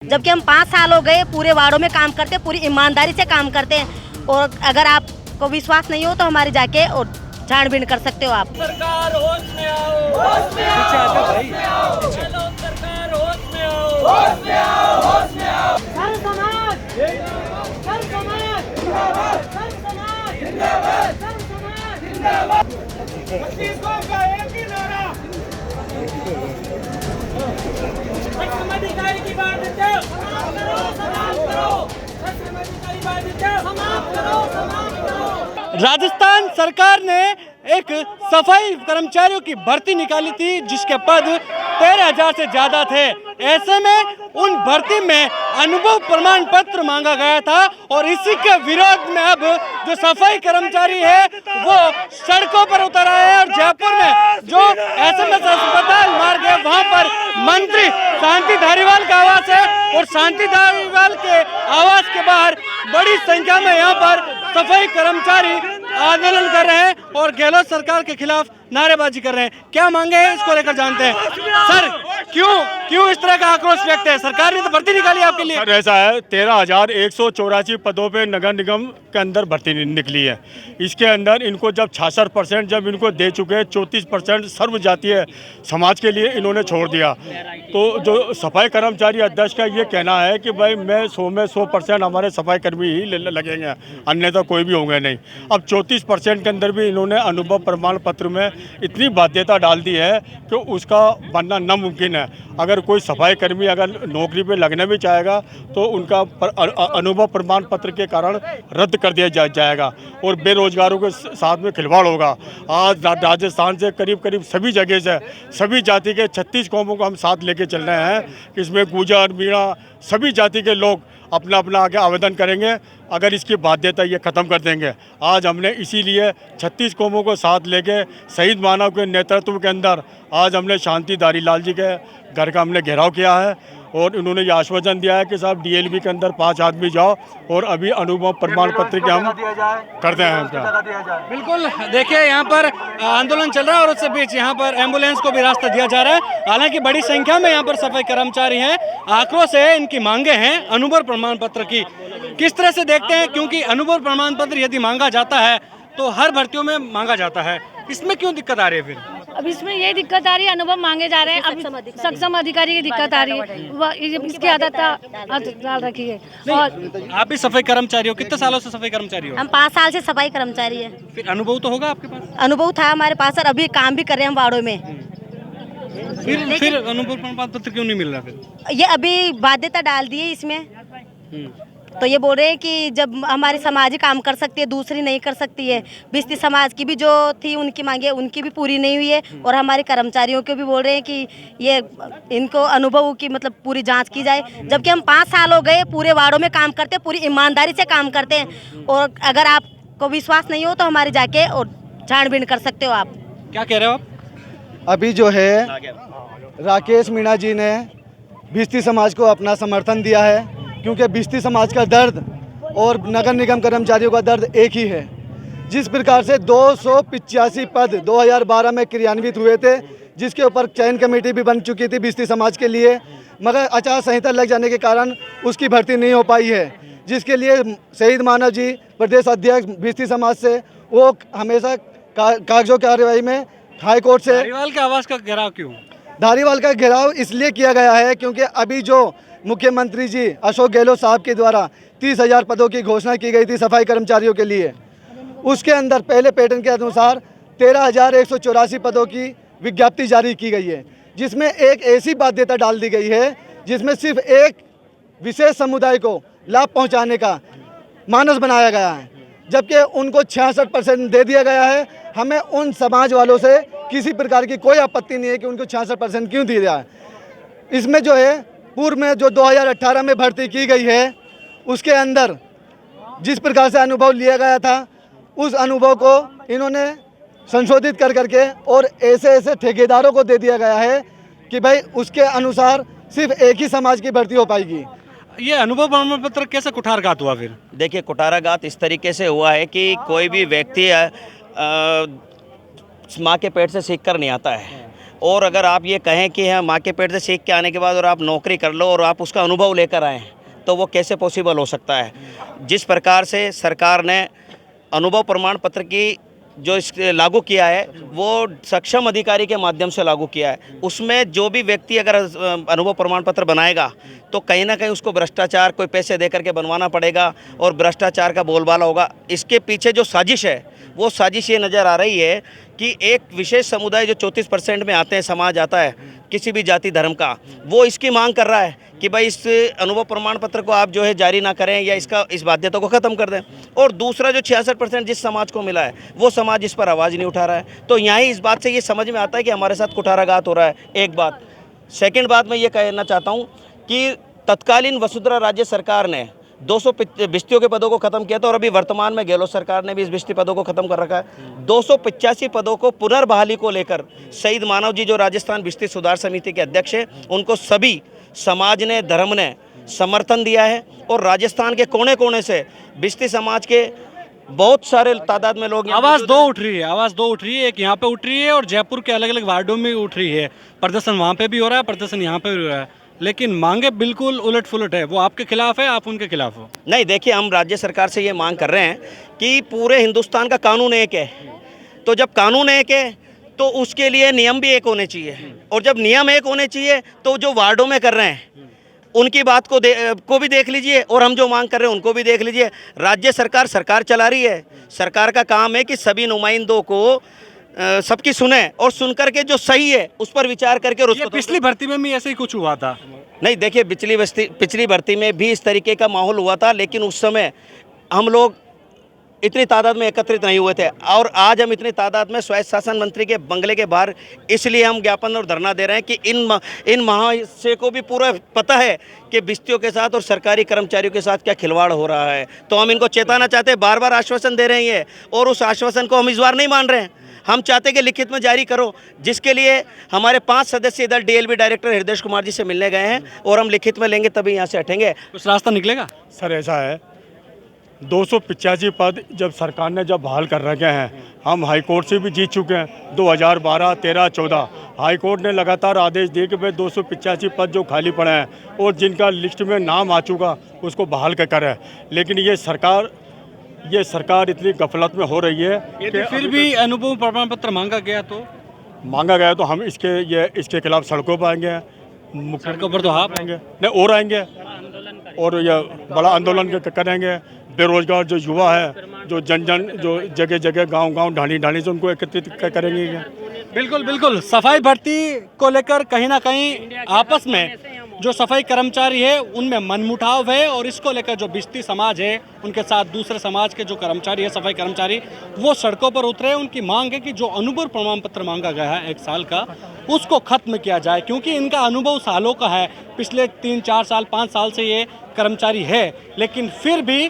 जबकि हम 5 साल हो गए पूरे वार्डों में काम करते, पूरी ईमानदारी से काम करते हैं। और अगर आपको विश्वास नहीं हो तो हमारी जाके और छानबीन कर सकते हो आप। सरकार होश में आओ, होश में आओ, होश में आओ, चलो सरकार होश में आओ, होश में आओ, होश में आओ। सर्व समाज जिंदाबाद, सर्व समाज जिंदाबाद, सर्व समाज जिंदाबाद। 25 का एक ही नारा, अधिकारी की बात है, समाप्त करो, समाप्त करो, अधिकारी बात है, समाप्त करो, समाप्त करो। राजस्थान सरकार ने एक सफाई कर्मचारियों की भर्ती निकाली थी जिसके पद 13,000 से ज़्यादा थे। ऐसे में उन भर्ती में अनुभव प्रमाण पत्र मांगा गया था और इसी के विरोध में अब जो सफाई कर्मचारी है वो सड़कों पर उतर आए हैं। और जयपुर में जो SMS अस्पताल मार्ग है वहाँ पर मंत्री शांति धारीवाल का आवास है और शांति धारीवाल के आवास के बाहर बड़ी संख्या में यहाँ पर सफाई कर्मचारी आंदोलन कर रहे हैं और गहलोत सरकार के खिलाफ नारेबाजी कर रहे हैं। क्या मांगे हैं इसको लेकर जानते हैं। सर क्यों इस तरह का आक्रोश व्यक्त है? सरकार ने तो भर्ती निकाली आपके लिए। सर ऐसा है 13,184 पदों पे नगर निगम के अंदर भर्ती निकली है। इसके अंदर इनको जब 66% जब इनको दे चुके हैं, 34% सर्व जातीय समाज के लिए इन्होंने छोड़ दिया। तो जो सफाई कर्मचारी अध्यक्ष का ये कहना है कि भाई मैं 100 में 100% हमारे सफाई कर्मी ही लगेंगे, अन्यथा कोई भी होंगे नहीं। अब 34% के अंदर भी इन्होंने अनुभव प्रमाण पत्र में इतनी बाध्यता डाल दी है कि उसका बनना नामुमकिन है। अगर कोई सफाई कर्मी अगर नौकरी पे लगने भी चाहेगा तो उनका अनुभव प्रमाण पत्र के कारण रद्द कर दिया जाएगा और बेरोजगारों के साथ में खिलवाड़ होगा। आज राजस्थान से करीब सभी जगह से सभी जाति के 36 कौमों को हम साथ लेके चल रहे हैं। इसमें गुजर मीणा सभी जाति के लोग अपना आगे आवेदन करेंगे अगर इसकी बाध्यता ये ख़त्म कर देंगे। आज हमने इसीलिए 36 कौमों को साथ लेके शहीद मानव के नेतृत्व के अंदर आज हमने शांति धारीलाल जी के घर का हमने घेराव किया है और उन्होंने ये आश्वासन दिया है कि साहब DLB के अंदर 5 आदमी जाओ और अभी अनुभव प्रमाण पत्र के हम करते हैं क्या। बिल्कुल, देखिए यहाँ पर आंदोलन चल रहा है और उससे बीच यहाँ पर एम्बुलेंस को भी रास्ता दिया जा रहा है। हालांकि बड़ी संख्या में यहाँ पर सफाई कर्मचारी हैं। आक्रोश है, इनकी मांगे हैं अनुभव प्रमाण पत्र की। किस तरह से देखते हैं, क्योंकि अनुभव प्रमाण पत्र यदि मांगा जाता है तो हर भर्तियों में मांगा जाता है, इसमें क्यों दिक्कत आ रही है फिर? अब इसमें ये दिक्कत आ रही है, अनुभव मांगे जा रहे हैं। अब सक्षम अधिकारी की दिक्कत आ रही है, इसकी आदत डाल रखी है। और आप भी सफाई कर्मचारी हो, कितने सालों से सफाई कर्मचारी हो? हम 5 साल से सफाई कर्मचारी है। फिर अनुभव तो होगा आपके पास? अनुभव था हमारे पास और अभी काम भी कर रहे हैं हम वार्डों में। फिर अनुभव प्रमाण पत्र क्यों नहीं मिल रहा फिर? ये अभी बाध्यता डाल दी है इसमें। तो ये बोल रहे हैं कि जब हमारी समाज ही काम कर सकती है, दूसरी नहीं कर सकती है। बिस्ती समाज की भी जो थी उनकी मांगे उनकी भी पूरी नहीं हुई है और हमारे कर्मचारियों को भी बोल रहे हैं कि ये इनको अनुभव की मतलब पूरी जांच की जाए। जबकि हम 5 साल हो गए पूरे वार्डों में काम करते, पूरी ईमानदारी से काम करते हैं। और अगर आपको विश्वास नहीं हो तो हमारी जाके और छानबीन कर सकते हो आप। क्या कह रहे हो आप? अभी जो है राकेश मीणा जी ने भिस्ती समाज को अपना समर्थन दिया है क्योंकि भिस्ती समाज का दर्द और नगर निगम कर्मचारियों का दर्द एक ही है। जिस प्रकार से 285 पद 2012 में क्रियान्वित हुए थे, जिसके ऊपर चयन कमेटी भी बन चुकी थी भिस्ती समाज के लिए, मगर आचार संहिता लग जाने के कारण उसकी भर्ती नहीं हो पाई है। जिसके लिए शहीद मानव जी प्रदेश अध्यक्ष भिस्ती समाज से वो हमेशा कागजों कार्यवाही में हाई कोर्ट से। धारीवाल के आवास का घेराव क्यों? धारीवाल का घेराव इसलिए किया गया है क्योंकि अभी जो मुख्यमंत्री जी अशोक गहलोत साहब के द्वारा 30,000 पदों की घोषणा की गई थी सफाई कर्मचारियों के लिए, उसके अंदर पहले पैटर्न के अनुसार 13,184 पदों की विज्ञप्ति जारी की गई है, जिसमें एक ऐसी बाध्यता डाल दी गई है जिसमें सिर्फ एक विशेष समुदाय को लाभ पहुंचाने का मानस बनाया गया है, जबकि उनको 66% दे दिया गया है। हमें उन समाज वालों से किसी प्रकार की कोई आपत्ति नहीं है कि उनको 66% क्यों दिया है। इसमें जो है पूर्व में जो 2018 में भर्ती की गई है उसके अंदर जिस प्रकार से अनुभव लिया गया था उस अनुभव को इन्होंने संशोधित कर करके और ऐसे ठेकेदारों को दे दिया गया है कि भाई उसके अनुसार सिर्फ एक ही समाज की भर्ती हो पाएगी। ये अनुभव प्रमाण पत्र कैसे कुठारघात हुआ फिर? देखिए, कुठाराघात इस तरीके से हुआ है कि कोई भी व्यक्ति माँ के पेट से सीख कर नहीं आता है। और अगर आप ये कहें कि हाँ माँ के पेट से सीख के आने के बाद और आप नौकरी कर लो और आप उसका अनुभव लेकर आएँ, तो वो कैसे पॉसिबल हो सकता है। जिस प्रकार से सरकार ने अनुभव प्रमाण पत्र की जो इस लागू किया है वो सक्षम अधिकारी के माध्यम से लागू किया है। उसमें जो भी व्यक्ति अगर अनुभव प्रमाण पत्र बनाएगा तो कहीं ना कहीं उसको भ्रष्टाचार कोई पैसे दे करके बनवाना पड़ेगा और भ्रष्टाचार का बोलबाला होगा। इसके पीछे जो साजिश है वो साजिश ये नज़र आ रही है कि एक विशेष समुदाय जो 34% में आते हैं, समाज आता है किसी भी जाति धर्म का, वो इसकी मांग कर रहा है कि भाई इस अनुभव प्रमाण पत्र को आप जो है जारी ना करें या इस बाध्यता को ख़त्म कर दें। और दूसरा जो 66% जिस समाज को मिला है वो समाज इस पर आवाज़ नहीं उठा रहा है। तो यहाँ ही इस बात से ये समझ में आता है कि हमारे साथ कुठाराघात हो रहा है। एक बात। सेकेंड बात मैं ये कहना चाहता हूँ कि तत्कालीन वसुंधरा राज्य सरकार ने 200 बिस्तियों के पदों को खत्म किया था और अभी वर्तमान में गहलोत सरकार ने भी इस बिस्ती पदों को खत्म कर रखा है। 285 पदों को पुनर्बहाली को लेकर शहीद मानव जी जो राजस्थान बिस्ती सुधार समिति के अध्यक्ष हैं, उनको सभी समाज ने, धर्म ने समर्थन दिया है और राजस्थान के कोने कोने से बिस्ती समाज के बहुत सारे तादाद में लोग आवाज़ दो उठ रही है, आवाज़ दो उठ रही है। एक यहाँ पे उठ रही है और जयपुर के अलग अलग वार्डों में उठ रही है। प्रदर्शन वहाँ पे भी हो रहा है, प्रदर्शन यहाँ पे भी हो रहा है, लेकिन मांगे बिल्कुल उलट फुलट है। वो आपके खिलाफ है, आप उनके खिलाफ हो? नहीं, देखिए हम राज्य सरकार से ये मांग कर रहे हैं कि पूरे हिंदुस्तान का कानून एक है, तो जब कानून एक है तो उसके लिए नियम भी एक होने चाहिए, और जब नियम एक होने चाहिए तो जो वार्डों में कर रहे हैं उनकी बात को भी देख लीजिए और हम जो मांग कर रहे हैं उनको भी देख लीजिए। राज्य सरकार चला रही है, सरकार का काम है कि सभी नुमाइंदों को सबकी सुने और सुन करके जो सही है उस पर विचार करके और उसको। पिछली भर्ती में भी ऐसे ही कुछ हुआ था? नहीं, देखिए पिछली भर्ती में भी इस तरीके का माहौल हुआ था, लेकिन उस समय हम लोग इतनी तादाद में एकत्रित नहीं हुए थे। और आज हम इतनी तादाद में स्वायत्त शासन मंत्री के बंगले के बाहर इसलिए हम ज्ञापन और धरना दे रहे हैं कि इन महाशय को भी पूरा पता है कि बिस्तियों के साथ और सरकारी कर्मचारियों के साथ क्या खिलवाड़ हो रहा है। तो हम इनको चेताना चाहते हैं, बार बार आश्वासन दे रहे हैं और उस आश्वासन को हम इस बार नहीं मान रहे हैं। हम चाहते हैं कि लिखित में जारी करो, जिसके लिए हमारे 5 सदस्यीय दल डीएलबी डायरेक्टर हृदय कुमार जी से मिलने गए हैं और हम लिखित में लेंगे तभी यहाँ से हटेंगे। कुछ रास्ता निकलेगा? सर ऐसा है, 285 पद जब सरकार ने जब बहाल कर रखे हैं, हम हाई कोर्ट से भी जीत चुके हैं 2012, 13, 14। हाई कोर्ट ने लगातार आदेश दिए कि भाई 285 पद जो खाली पड़े हैं और जिनका लिस्ट में नाम आ चुका उसको बहाल कर करें। लेकिन ये सरकार इतनी गफलत में हो रही है कि फिर भी अनुभव प्रमाण पत्र मांगा गया तो हम इसके खिलाफ सड़कों पर आएंगे। सड़कों पर तो आप आएंगे नहीं और आएंगे और ये बड़ा आंदोलन करेंगे। बेरोजगार जो युवा है, जो जो जगह जगह गांव ढाणी से उनको एकत्रित करेंगे। बिल्कुल सफाई भर्ती को लेकर कहीं ना कहीं आपस में जो सफाई कर्मचारी है उनमें मनमुटाव है और इसको लेकर जो बिस्ती समाज है उनके साथ दूसरे समाज के जो कर्मचारी है, सफाई कर्मचारी, वो सड़कों पर उतरे। उनकी मांग है कि जो अनुभव प्रमाण पत्र मांगा गया है 1 साल का, उसको खत्म किया जाए, क्योंकि इनका अनुभव सालों का है। पिछले 3, 4 साल, 5 साल से ये कर्मचारी है, लेकिन फिर भी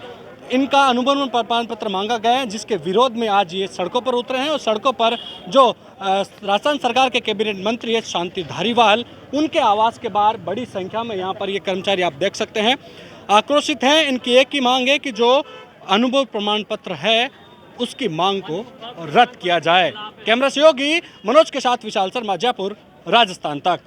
इनका अनुभव प्रमाण पत्र मांगा गया है, जिसके विरोध में आज ये सड़कों पर उतरे हैं। और सड़कों पर जो राजस्थान सरकार के कैबिनेट मंत्री है शांति धारीवाल, उनके आवास के बाहर बड़ी संख्या में यहाँ पर ये कर्मचारी आप देख सकते हैं आक्रोशित हैं। इनकी एक ही मांग है कि जो अनुभव प्रमाण पत्र है उसकी मांग को रद्द किया जाए। कैमरा सहयोगी मनोज के साथ विशाल शर्मा, जयपुर, राजस्थान तक।